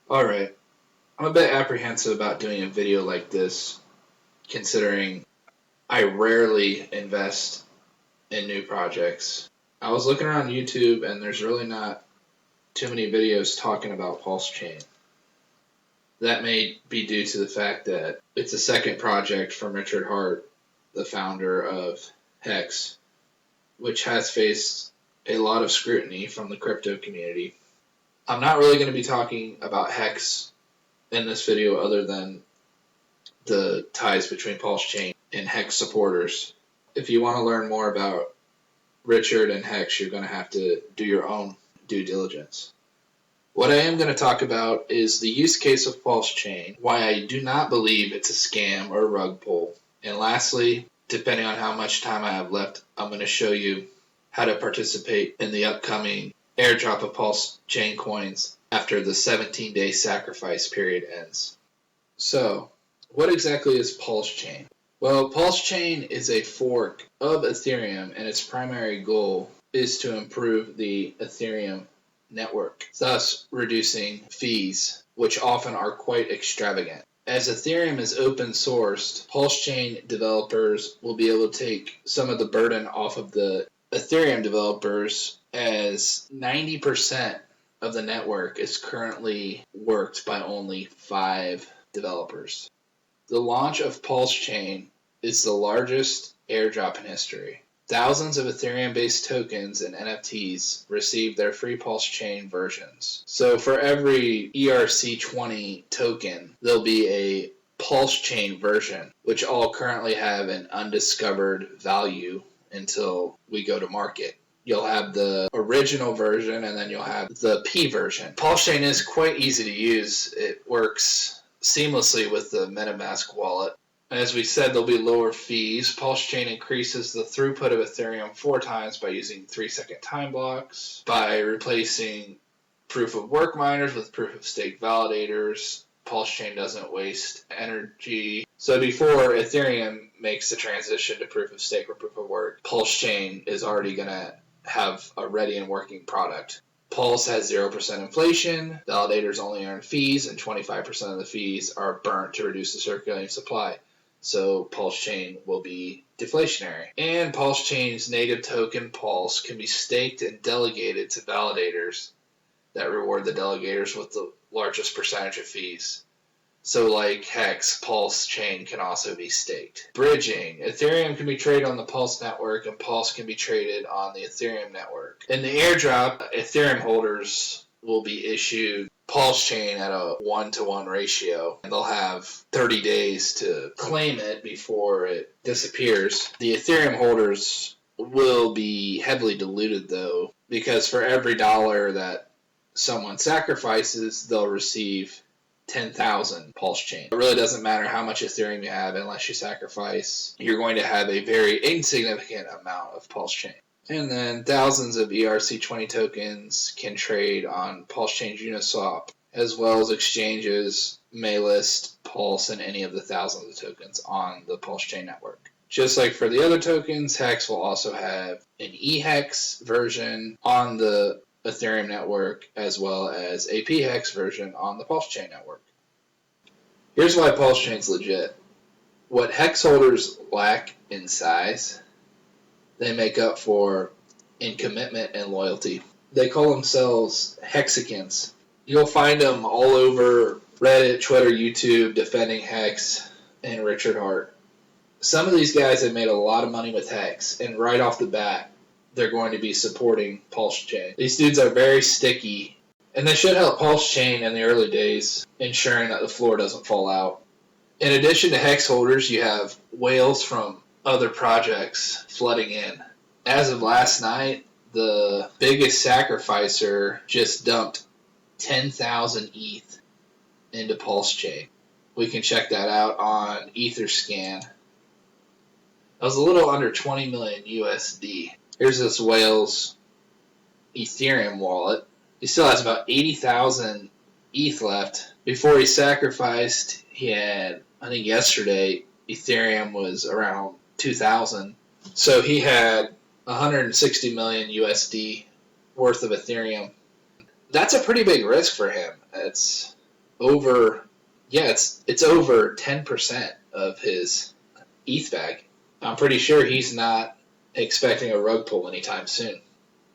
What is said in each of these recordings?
Alright, I'm a bit apprehensive about doing a video like this, considering I rarely invest in new projects. I was looking around YouTube and there's really not too many videos talking about PulseChain. That may be due to the fact that it's a second project from Richard Hart, the founder of Hex, which has faced a lot of scrutiny from the crypto community. I'm not really going to be talking about Hex in this video other than the ties between PulseChain and Hex supporters. If you want to learn more about Richard and Hex, you're going to have to do your own due diligence. What I am going to talk about is the use case of PulseChain, why I do not believe it's a scam or a rug pull, and lastly, depending on how much time I have left, I'm going to show you how to participate in the upcoming airdrop of PulseChain coins after the 17-day sacrifice period ends. So, what exactly is PulseChain? Well, PulseChain is a fork of Ethereum, and its primary goal is to improve the Ethereum network, thus reducing fees, which often are quite extravagant. As Ethereum is open sourced, PulseChain developers will be able to take some of the burden off of the Ethereum developers, as 90% of the network is currently worked by only 5 developers. The launch of PulseChain is the largest airdrop in history. Thousands of Ethereum-based tokens and NFTs received their free PulseChain versions. So for every ERC20 token, there'll be a PulseChain version, which all currently have an undiscovered value until we go to market. You'll have the original version, and then you'll have the P version. PulseChain is quite easy to use. It works seamlessly with the MetaMask wallet. As we said, there'll be lower fees. PulseChain increases the throughput of Ethereum 4 times by using 3-second time blocks, by replacing proof-of-work miners with proof-of-stake validators. PulseChain doesn't waste energy. So before Ethereum makes the transition to proof-of-stake or proof-of-work, PulseChain is already going to have a ready and working product. Pulse has 0% inflation, validators only earn fees, and 25% of the fees are burnt to reduce the circulating supply. So PulseChain will be deflationary. And PulseChain's native token Pulse can be staked and delegated to validators that reward the delegators with the largest percentage of fees. So like Hex, PulseChain can also be staked. Bridging. Ethereum can be traded on the Pulse network, and Pulse can be traded on the Ethereum network. In the airdrop, Ethereum holders will be issued PulseChain at a 1-to-1 ratio, and they'll have 30 days to claim it before it disappears. The Ethereum holders will be heavily diluted, though, because for every dollar that someone sacrifices, they'll receive 10,000 PulseChain. It really doesn't matter how much Ethereum you have unless you sacrifice. You're going to have a very insignificant amount of PulseChain. And then thousands of ERC20 tokens can trade on PulseChain Uniswap, as well as exchanges may list Pulse and any of the thousands of tokens on the PulseChain network. Just like for the other tokens, Hex will also have an eHex version on the Ethereum network, as well as a PHEX version on the PulseChain network. Here's why PulseChain's legit. What Hex holders lack in size, they make up for in commitment and loyalty. They call themselves Hexicans. You'll find them all over Reddit, Twitter, YouTube defending Hex and Richard Hart. Some of these guys have made a lot of money with Hex, and right off the bat, they're going to be supporting PulseChain. These dudes are very sticky, and they should help PulseChain in the early days, ensuring that the floor doesn't fall out. In addition to Hex holders, you have whales from other projects flooding in. As of last night, the biggest sacrificer just dumped 10,000 ETH into PulseChain. We can check that out on Etherscan. That was a little under 20 million USD. Here's this whale's Ethereum wallet. He still has about 80,000 ETH left. Before he sacrificed, he had, I think yesterday, Ethereum was around 2,000. So he had 160 million USD worth of Ethereum. That's a pretty big risk for him. It's over, yeah, it's over 10% of his ETH bag. I'm pretty sure he's not expecting a rug pull anytime soon.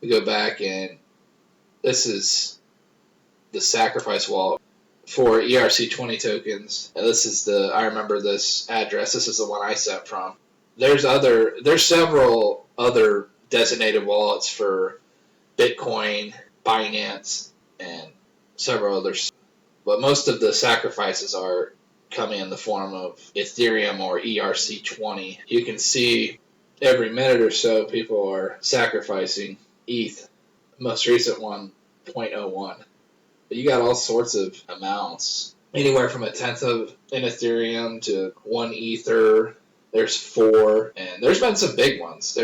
We go back, and this is the sacrifice wallet for ERC20 tokens. And this is I remember this address. This is the one I sent from. There's several other designated wallets for Bitcoin, Binance, and several others. But most of the sacrifices are coming in the form of Ethereum or ERC20. You can see every minute or so people are sacrificing ETH. The most recent one, 0.01. But you got all sorts of amounts. Anywhere from 1/10 of an Ethereum to 1 Ether. There's 4, and there's been some big ones.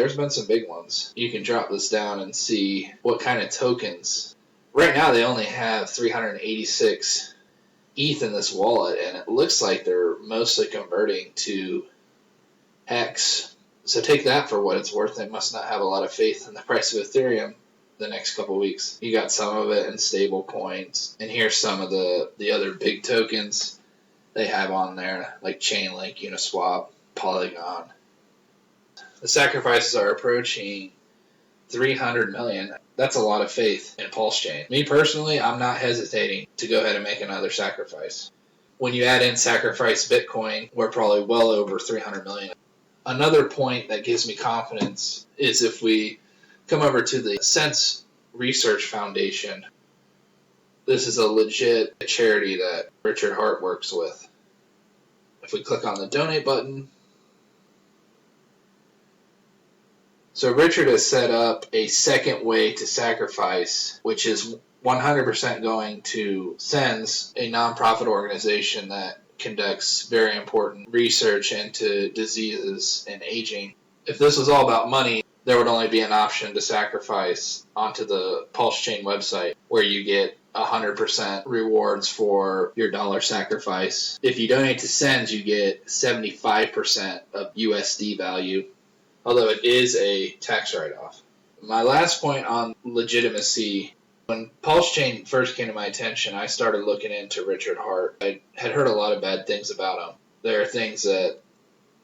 You can drop this down and see what kind of tokens. Right now they only have 386 ETH in this wallet, and it looks like they're mostly converting to Hex. So take that for what it's worth. They must not have a lot of faith in the price of Ethereum the next couple of weeks. You got some of it in stable coins, and here's some of the other big tokens they have on there, like Chainlink, Uniswap, Polygon. The sacrifices are approaching 300 million. That's a lot of faith in PulseChain. Me personally, I'm not hesitating to go ahead and make another sacrifice. When you add in sacrifice Bitcoin, we're probably well over 300 million. Another point that gives me confidence is if we come over to the Sense Research Foundation. This is a legit charity that Richard Hart works with. If we click on the donate button, so Richard has set up a second way to sacrifice, which is 100% going to SENS, a nonprofit organization that conducts very important research into diseases and aging. If this was all about money, there would only be an option to sacrifice onto the PulseChain website, where you get 100% rewards for your dollar sacrifice. If you donate to SENS, you get 75% of USD value, although it is a tax write-off. My last point on legitimacy, when PulseChain first came to my attention, I started looking into Richard Hart. I had heard a lot of bad things about him. There are things that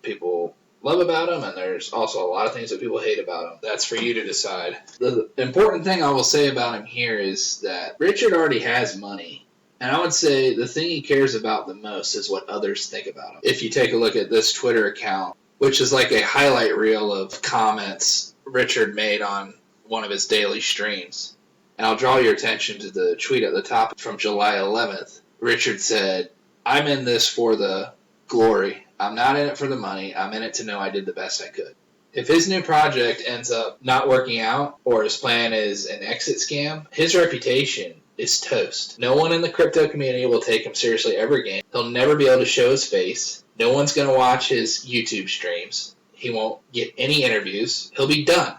people love about him, and there's also a lot of things that people hate about him. That's for you to decide. The important thing I will say about him here is that Richard already has money. And I would say the thing he cares about the most is what others think about him. If you take a look at this Twitter account, which is like a highlight reel of comments Richard made on one of his daily streams. And I'll draw your attention to the tweet at the top from July 11th. Richard said, "I'm in this for the glory. I'm not in it for the money. I'm in it to know I did the best I could." If his new project ends up not working out, or his plan is an exit scam, his reputation is toast. No one in the crypto community will take him seriously ever again. He'll never be able to show his face. No one's going to watch his YouTube streams. He won't get any interviews. He'll be done.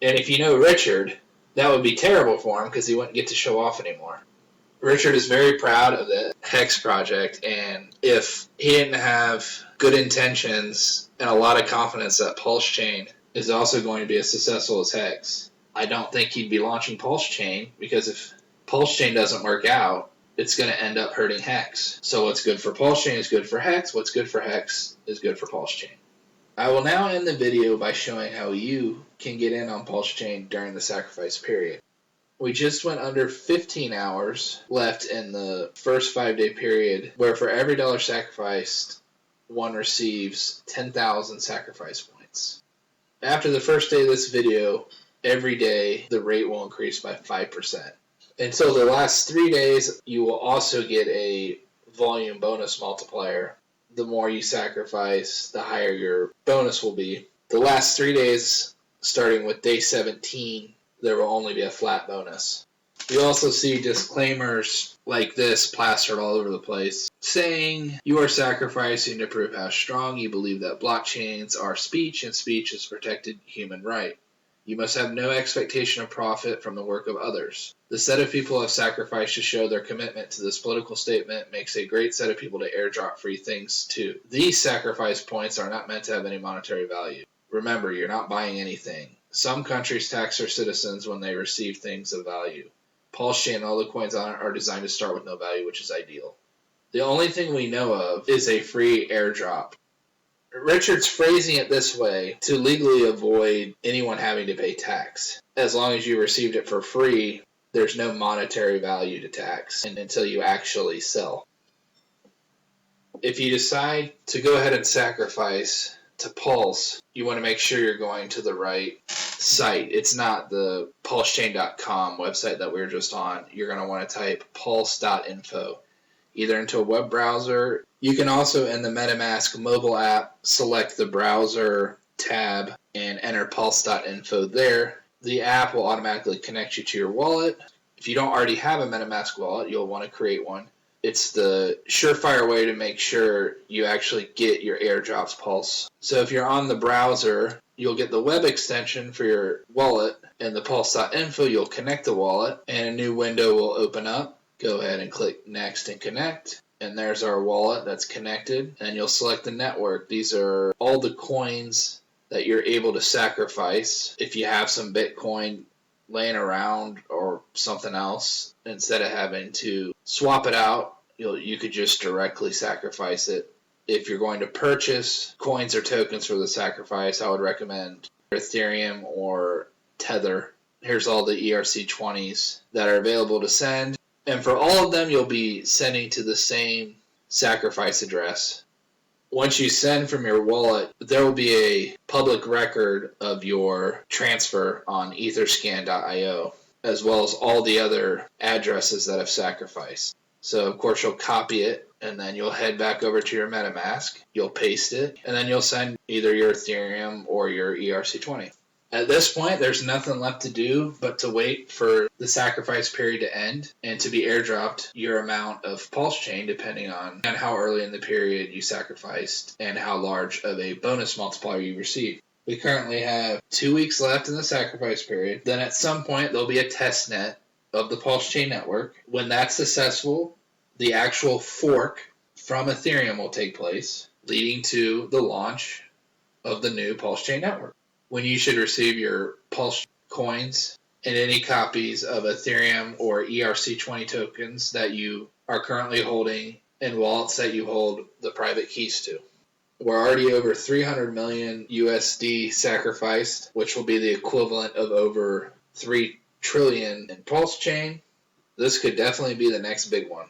And if you know Richard, that would be terrible for him because he wouldn't get to show off anymore. Richard is very proud of the Hex project, and if he didn't have good intentions and a lot of confidence that PulseChain is also going to be as successful as Hex, I don't think he'd be launching PulseChain, because if PulseChain doesn't work out, it's going to end up hurting Hex. So what's good for PulseChain is good for Hex. What's good for Hex is good for PulseChain. I will now end the video by showing how you can get in on PulseChain during the sacrifice period. We just went under 15 hours left in the first 5-day period, where for every dollar sacrificed, one receives 10,000 sacrifice points. After the first day of this video, every day the rate will increase by 5%. Until the last 3 days, you will also get a volume bonus multiplier. The more you sacrifice, the higher your bonus will be. The last 3 days, starting with day 17, there will only be a flat bonus. You also see disclaimers like this plastered all over the place, saying you are sacrificing to prove how strong you believe that blockchains are speech, and speech is protected human right. You must have no expectation of profit from the work of others. The set of people have sacrificed to show their commitment to this political statement makes a great set of people to airdrop free things too. These sacrifice points are not meant to have any monetary value. Remember, you're not buying anything. Some countries tax their citizens when they receive things of value. Pulse Chain and all the coins on it are designed to start with no value, which is ideal. The only thing we know of is a free airdrop. Richard's phrasing it this way to legally avoid anyone having to pay tax. As long as you received it for free, there's no monetary value to tax until you actually sell. If you decide to go ahead and sacrifice to Pulse, you want to make sure you're going to the right site. It's not the pulsechain.com website that we were just on. You're going to want to type pulse.info either into a web browser. You can also, in the MetaMask mobile app, select the browser tab and enter pulse.info there. The app will automatically connect you to your wallet. If you don't already have a MetaMask wallet, you'll want to create one. It's the surefire way to make sure you actually get your airdrops Pulse. So if you're on the browser, you'll get the web extension for your wallet, and the pulse.info, you'll connect the wallet, and a new window will open up. Go ahead and click Next and Connect. And there's our wallet that's connected. And you'll select the network. These are all the coins that you're able to sacrifice. If you have some Bitcoin laying around or something else, instead of having to swap it out, you could just directly sacrifice it. If you're going to purchase coins or tokens for the sacrifice, I would recommend Ethereum or Tether. Here's all the ERC20s that are available to send. And for all of them, you'll be sending to the same sacrifice address. Once you send from your wallet, there will be a public record of your transfer on etherscan.io, as well as all the other addresses that have sacrificed. So, of course, you'll copy it, and then you'll head back over to your MetaMask. You'll paste it, and then you'll send either your Ethereum or your ERC20. At this point, there's nothing left to do but to wait for the sacrifice period to end and to be airdropped your amount of Pulse Chain, depending on how early in the period you sacrificed and how large of a bonus multiplier you received. We currently have 2 weeks left in the sacrifice period. Then at some point, there'll be a test net of the Pulse Chain network. When that's successful, the actual fork from Ethereum will take place, leading to the launch of the new Pulse Chain network, when you should receive your Pulse coins and any copies of Ethereum or ERC20 tokens that you are currently holding in wallets that you hold the private keys to. We're already over 300 million USD sacrificed, which will be the equivalent of over 3 trillion in Pulse Chain. This could definitely be the next big one.